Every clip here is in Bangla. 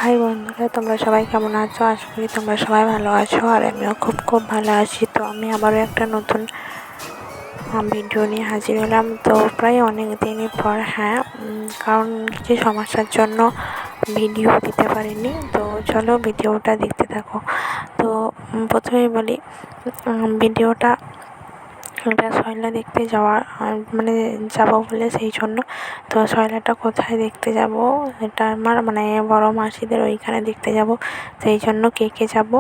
হাই বন্ধুরা, তোমরা সবাই কেমন আছো? আশা করি তোমরা সবাই ভালো আছো আর আমিও খুব ভালো আছি। তো আমি আবারও একটা নতুন ভিডিও নিয়ে হাজির হলাম। তো প্রায় অনেক দিনই পর, কারণ কিছু সমস্যার জন্য ভিডিও দিতে পারিনি। তো চলো ভিডিওটা দেখতে থাকো। তো প্রথমেই বলি, ভিডিওটা একটা সয়লা দেখতে যাওয়ার যাবো বলে, সেই জন্য। তো সয়লাটা কোথায় দেখতে যাব, এটা আমার বড় মাসিদের ওইখানে দেখতে যাব, সেই জন্য কে যাব।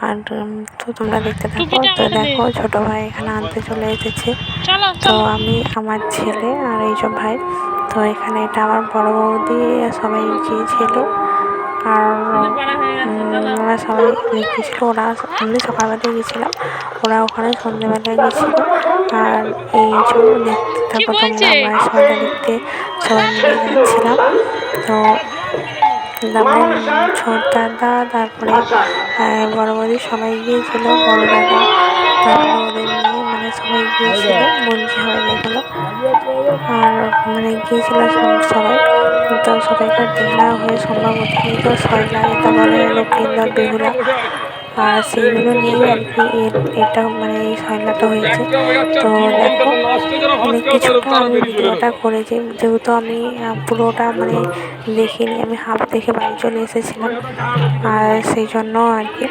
আর তো তোমরা দেখতে থাকো। তো দেখো, ছোট ভাই এখানে আনতে চলে এসেছে। তো আমি, আমার ছেলে আর এই সব ভাই। তো এখানে এটা আমার বড় বৌদি, সবাই গিয়েছিল। আর ওরা সবাই গিয়েছিলো, আমি সকালবেলায় গেছিলাম, ওরা ওখানে সন্ধ্যেবেলায় গেছিলো। আর এই যে দেখতে থাকো তোমরা, আমরা সবাই দেখতে সবাই মিলে যাচ্ছিলাম। তো তারপরে ছোট দাদা, তারপরে বড় বৌদি সবাই গিয়েছিল, বড় দাদা, তারপরে ওদের নিয়ে সবাই গিয়েছিল, বলছি সবাই যেগুলো। আর গিয়েছিল সবাই। তো সবাইকে দেখা হয়ে সম্ভব তো সয়লা, যেটা বলে লক্ষ্মীন্দর, বেহুলা, আর সেইগুলো নিয়েই আর কি এটা এই সয়লাটা হয়েছে। তো দেখো, কিছুটা আমি ভিডিওটা করেছি, যেহেতু আমি পুরোটা দেখিনি, আমি হাফ দেখে বাড়ি চলে এসেছিলাম, আর সেই জন্য আর কি।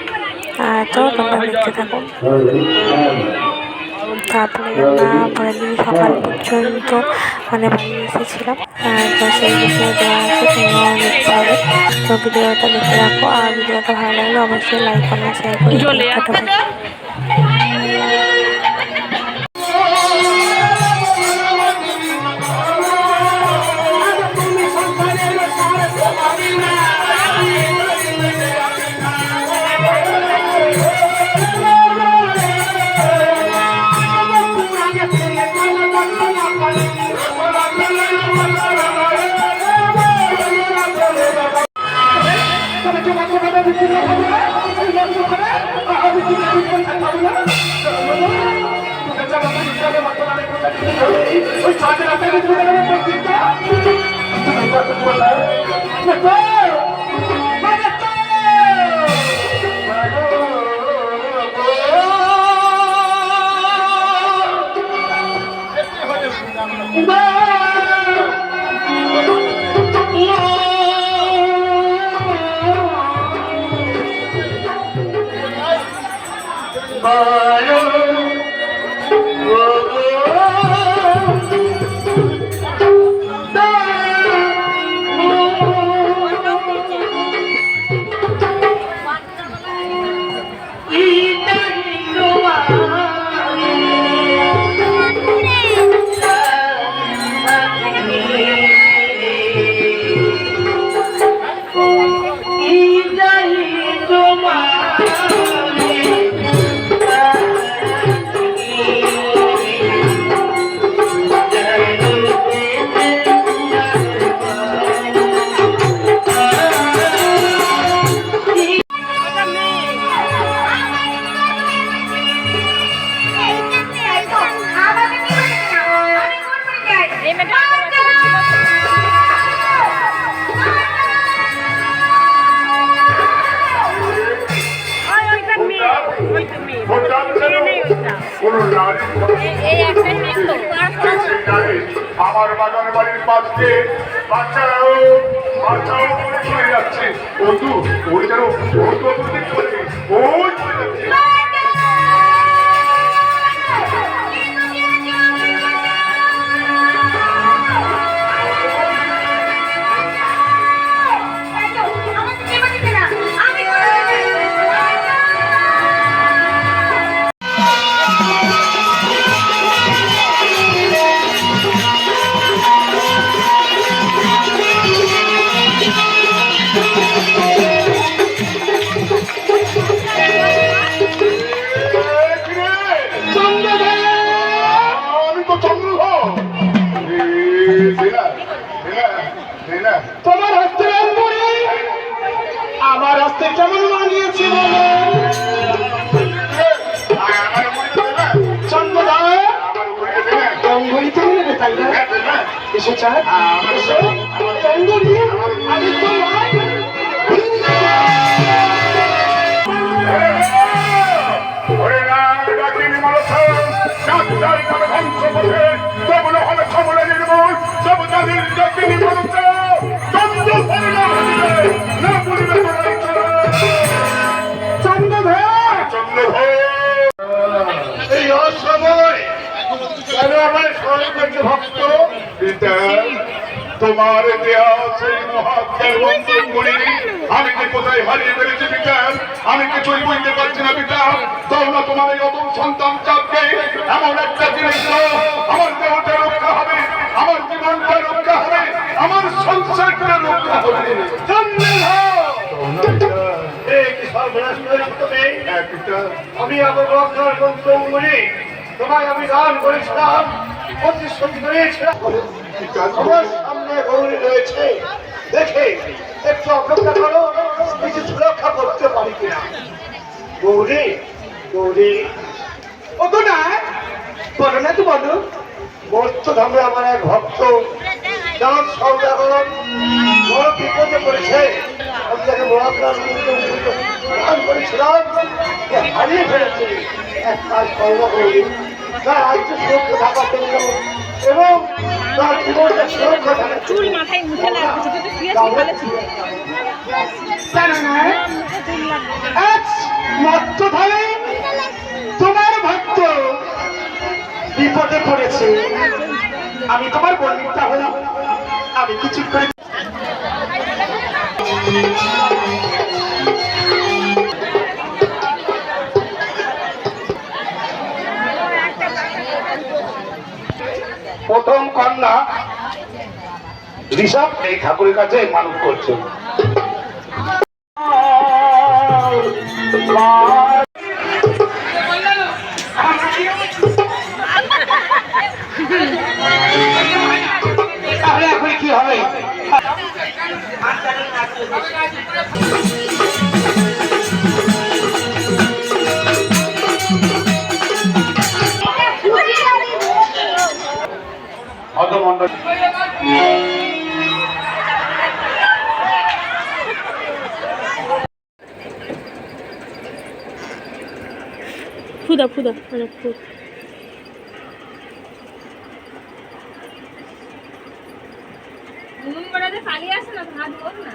তো তোমরা দেখতে থাকো। তারপরে আমরা পরের দিন সকাল পর্যন্ত বাড়ি এসেছিলাম। তো সেই ভিডিও দেওয়া আছে, তোমরাও দেখতে হবে। তো ভিডিওটা দেখতে রাখো, আর ভিডিওটা ভালো লাগলে অবশ্যই লাইক কমেন্ট শেয়ার করে দিও। আমার বাগান বাড়ির পাশে বাচ্চারাও চলে যাচ্ছে, ওই যেন ওই তোমার হস্তে আমার হস্তে কেমন মানিয়েছে বলো চন্দ্রদয়, অঙ্গুলিতে নেবে তাই না? এসে চায় আমি তোমার দেয়া সেই মহাত্মার বন্ধনগুলি আমি যে কোথায় হারিয়ে ফেলেছি পিতা, আমি কিছুই বুঝতে পারছি না পিতা। দাও না তোমার এই অদম সন্তান চাপকে এমন একটা জিনিস দাও, আমার দেহটা রক্ষা হবে, আমার জীবনটা রক্ষা হবে, আমার সংসারটা রক্ষা হবে। আমি আমার রক্ষার বন্ধনগুলি তোমায় আমি দান করেছিলাম, প্রতিশ্রুতি করেছিলাম। আমার সামনে গৌরী রয়েছে, দেখে একটু অপেক্ষা করো, কিছু সুরক্ষা করতে পারি কিনা। গৌরী, গৌরী, ওগো না, বলো না তো বলো। মর্তধামে আমার এক ভক্ত যার সৌদাগর বড় বিপদে পড়েছে, আমি তাকে মহাপ্রাণ দান করেছিলাম, হারিয়ে ফেলেছে। এক কাজ করবো গৌরী, তার রাজ্য সুরক্ষা থাকার জন্য এবং তার জীবনটা সুরক্ষা থাকার চুল মাথায় মুখে লাগবে, ছোট ছোট শুয়ে শুয়ে ফেলেছি। মর্তধামে তোমার ভক্ত বিপদে পড়েছে, আমি তোমার বন্ধুটা হলাম, আমি কিছু করে প্রথম কন্যা ঋষভ এই ঠাকুরের কাছে মানত করছে। তাহলে এখন কি হবে? অধমণ্ডল ফুদা ফুদা মানে ফুদ পালিয়ে আসে না, ভাত বল না।